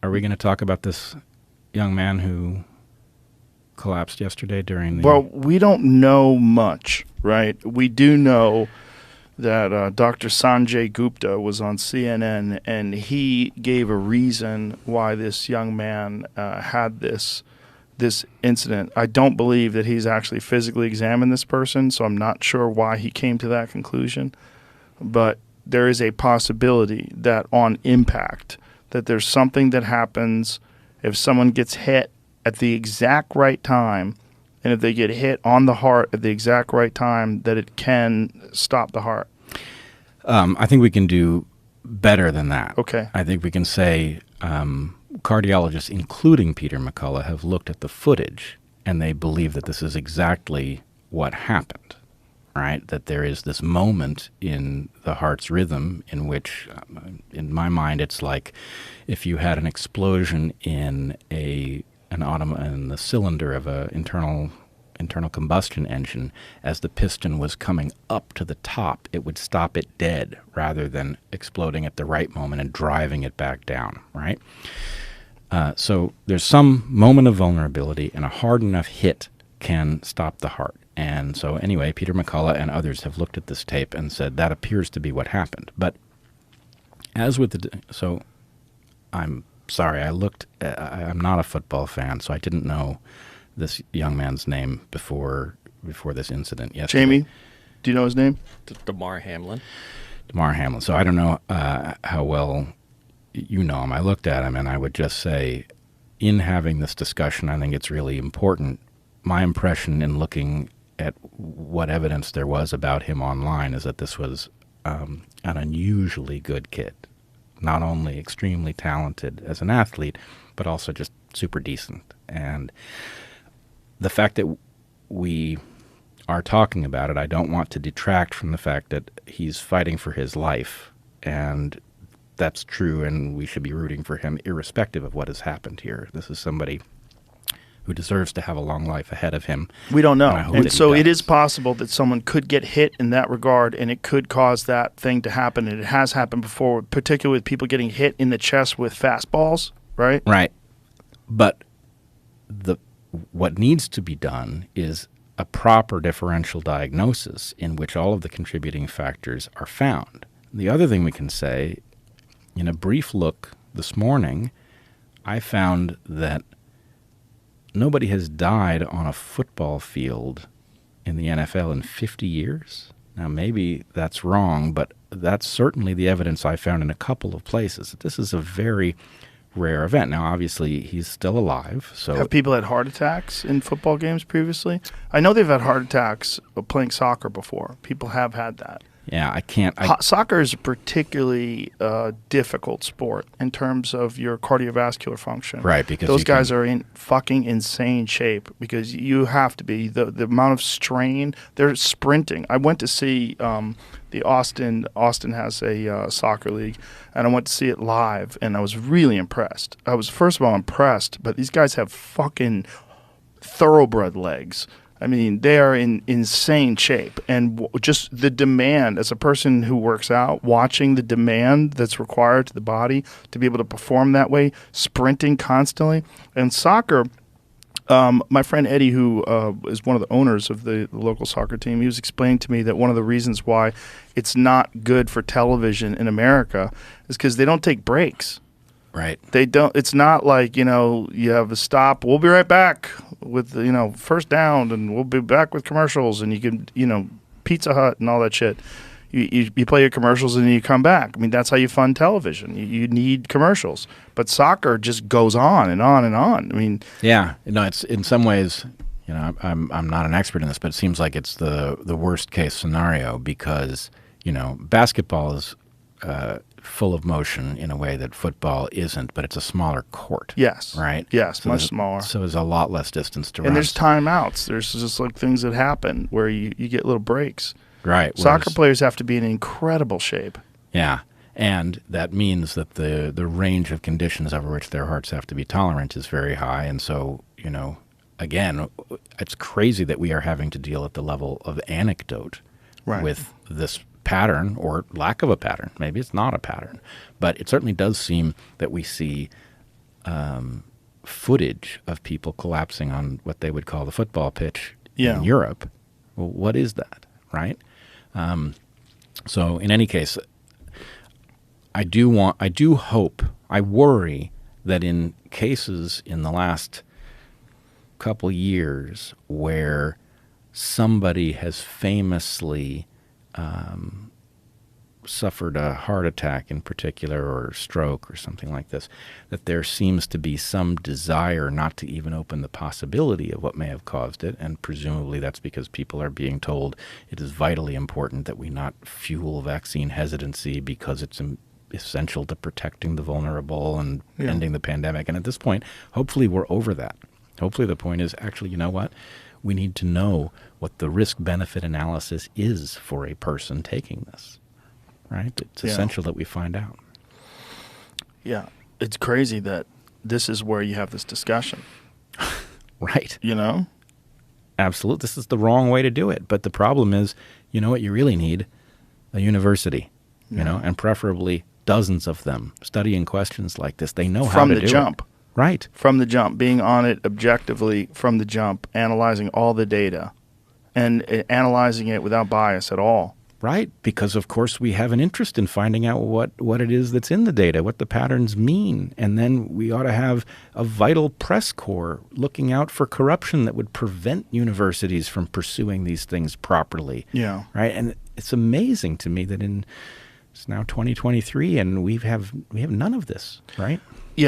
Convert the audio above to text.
Are we going to talk about this young man who collapsed yesterday during the... Well, we don't know much, right? We do know that Dr. Sanjay Gupta was on CNN, and he gave a reason why this young man had this incident. I don't believe that he's actually physically examined this person, so I'm not sure why he came to that conclusion. But there is a possibility that on impact, that there's something that happens if someone gets hit at the exact right time, and if they get hit on the heart at the exact right time, that it can stop the heart. I think we can do better than that. Okay. I think we can say cardiologists, including Peter McCullough, have looked at the footage, and they believe that this is exactly what happened, right? That there is this moment in the heart's rhythm in which, in my mind, it's like if you had an explosion in in the cylinder of an internal combustion engine, as the piston was coming up to the top, it would stop it dead rather than exploding at the right moment and driving it back down, right? So there's some moment of vulnerability, and a hard enough hit can stop the heart. And so anyway, Peter McCullough and others have looked at this tape and said that appears to be what happened. But as with so I'm sorry, I'm not a football fan, so I didn't know this young man's name before this incident yesterday. Jamie, do you know his name? Damar Hamlin. Damar Hamlin. So I don't know how well you know him. I looked at him, and I would just say, in having this discussion, I think it's really important. My impression in looking at what evidence there was about him online is that this was an unusually good kid. Not only extremely talented as an athlete, but also just super decent. And the fact that we are talking about it, I don't want to detract from the fact that he's fighting for his life. And that's true, and we should be rooting for him irrespective of what has happened here. This is somebody who deserves to have a long life ahead of him. We don't know. And so it it is possible that someone could get hit in that regard, and it could cause that thing to happen. And it has happened before, particularly with people getting hit in the chest with fastballs, right? Right. But what needs to be done is a proper differential diagnosis in which all of the contributing factors are found. The other thing we can say, in a brief look this morning, I found that nobody has died on a football field in the NFL in 50 years. Now, maybe that's wrong, but that's certainly the evidence I found in a couple of places. This is a very rare event. Now, obviously, he's still alive. So, have people had heart attacks in football games previously? I know they've had heart attacks playing soccer before. People have had that. Yeah, I can't. Soccer is a particularly difficult sport in terms of your cardiovascular function. Right, because those guys are in fucking insane shape because you have to be. The amount of strain, they're sprinting. I went to see the Austin has a soccer league, and I went to see it live, and I was really impressed. I was, first of all, impressed, but these guys have fucking thoroughbred legs. I mean, they are in insane shape. And just the demand, as a person who works out, watching the demand that's required to the body to be able to perform that way, sprinting constantly. And soccer, my friend Eddie, who is one of the owners of the local soccer team, he was explaining to me that one of the reasons why it's not good for television in America is because they don't take breaks. Right. They don't. It's not like, you have a stop. We'll be right back with, first down, and we'll be back with commercials, and you can, Pizza Hut and all that shit. You play your commercials and then you come back. I mean, that's how you fund television. You need commercials. But soccer just goes on and on and on. I mean, yeah, it's in some ways, I'm not an expert in this, but it seems like it's the worst case scenario because, basketball is full of motion in a way that football isn't, but it's a smaller court. Yes. Right? Yes, so much smaller. So there's a lot less distance to run. And there's timeouts. There's just like things that happen where you get little breaks. Right. Soccer players have to be in incredible shape. Yeah. And that means that the range of conditions over which their hearts have to be tolerant is very high. And so, again, it's crazy that we are having to deal at the level of anecdote with this pattern or lack of a pattern. Maybe it's not a pattern, but it certainly does seem that we see footage of people collapsing on what they would call the football pitch Yeah. in Europe. Well, what is that, right? So in any case, I worry that in cases in the last couple years where somebody has famously suffered a heart attack in particular or stroke or something like this, that there seems to be some desire not to even open the possibility of what may have caused it, and presumably that's because people are being told it is vitally important that we not fuel vaccine hesitancy because it's essential to protecting the vulnerable and ending the pandemic. And at this point, hopefully we're over that. Hopefully the point is actually, you know what? We need to know what the risk-benefit analysis is for a person taking this. Right? It's essential that we find out. Yeah. It's crazy that this is where you have this discussion. Right. You know? Absolutely. This is the wrong way to do it. But the problem is, you know what you really need? A university, you know, and preferably dozens of them studying questions like this. They know how to do it. From the jump. Right. From the jump. Being on it objectively from the jump, analyzing all the data and analyzing it without bias at all. Right, because of course we have an interest in finding out what it is that's in the data, what the patterns mean. And then we ought to have a vital press corps looking out for corruption that would prevent universities from pursuing these things properly. Yeah. Right, and it's amazing to me that it's now 2023 and we have none of this, right?